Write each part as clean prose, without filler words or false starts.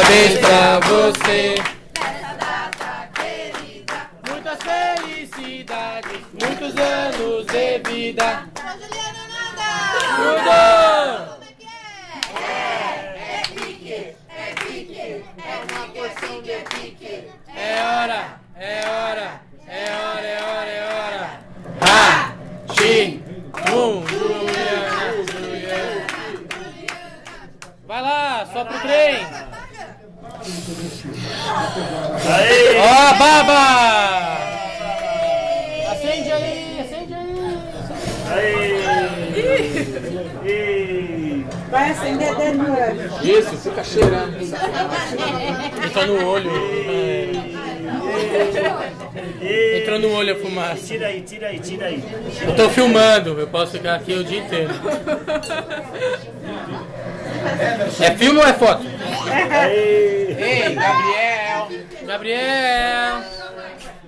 Parabéns pra você. Nessa data querida. Muitas felicidades, muitos anos de vida. São Juliano Nanda. Tudo! Como é que é? É pique, é pique, é uma porção de pique. É hora, é hora, é hora, é hora, é hora. Ha! Xim! Juliana, Juliana. Vai lá, só pro trem. Aê! Ó, baba! Acende aí, acende aí. Aê! Ei! Vai acender de novo. Isso, fica cheirando. Entra no olho. Ei! Entrou no olho a fumaça. Tira aí, tira aí, tira aí. Eu tô filmando, eu posso ficar aqui o dia inteiro. É filme ou é foto? Aê! Ei, Gabriel! Gabriel!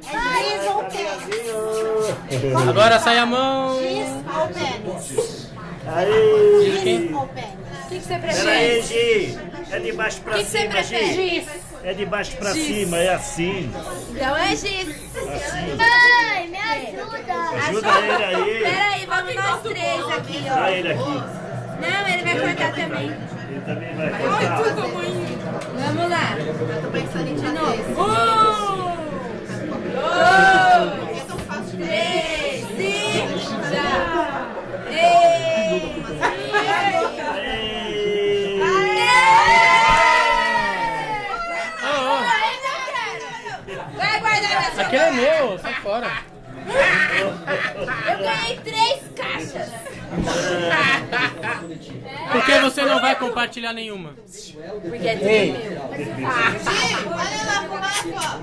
Giz ou pênis? Agora sai a mão. Giz ou pênis? Aê! Giz ou pênis? O que você Pera aí, prefere? Gi! É de baixo pra O que você cima, prefere? Gi! Giz. É de baixo pra cima, é assim. Então é giz. Assim. Mãe, me ajuda! Ajuda ele aí. Peraí, vamos nós três aqui, ó. Olha ele aqui. Não, ele vai cortar também. Ele também vai cortar. Vamos lá. De novo. Três e já. Vai guardar essa. Aquele é meu, sai fora. Eu ganhei 3 caixas. Por que você não vai compartilhar nenhuma? Porque é tudo meu. Olha lá pro lado,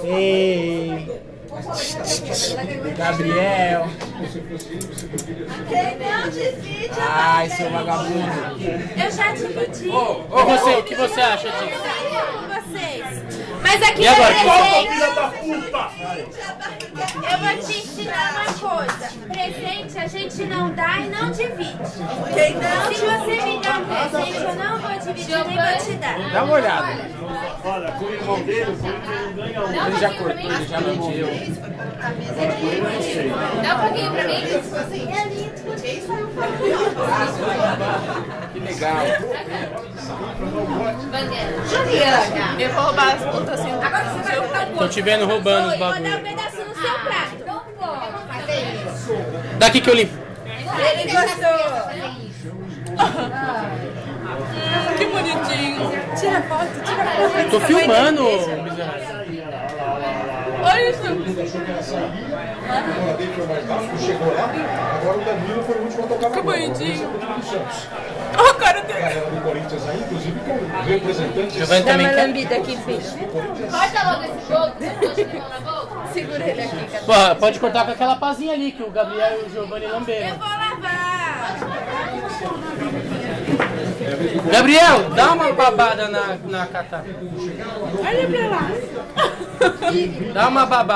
Ei, Gabriel. Não divide a Ai, seu vagabundo. Eu já dividi. E você, o que você acha disso? Com vocês. Mas aqui E é agora? presente. Filha da puta! Eu vou te ensinar uma coisa. Presente a gente não dá e não divide. Se você me dá um presente, eu não vou dividir nem vou te dar. Dá uma olhada. Olha, com o irmão dele, o Corinthians não ganha um. Ele já cortou, ele já mentiu. Dá um pouquinho pra mim. Que legal. Juliana. Eu vou roubar as putas assim. Agora você vai cortar Tô te vendo roubando os Eu vou dar um bagulhos. pedaço no seu prato. Não pode. Daqui que eu limpo. Ele gostou. Que bonitinho. Tira foto, tira foto. Eu tô filmando, miserável. Olha isso. Chegou lá, agora o Danilo foi o último a tocar na bola. Bonitinho. Olha a cara dele. A galera do Corinthians aí, inclusive com o representante. Giovanni Dá também uma quer. lambida aqui, filho. Corta logo esse jogo, você não na boca. Segura ele aqui, cara. Pô, pode cortar com aquela pazinha ali que o Gabriel e o Giovanni Eu lamberam. vou lavar. Gabriel, dá uma babada na catá. Olha pra lá. Dá uma babada.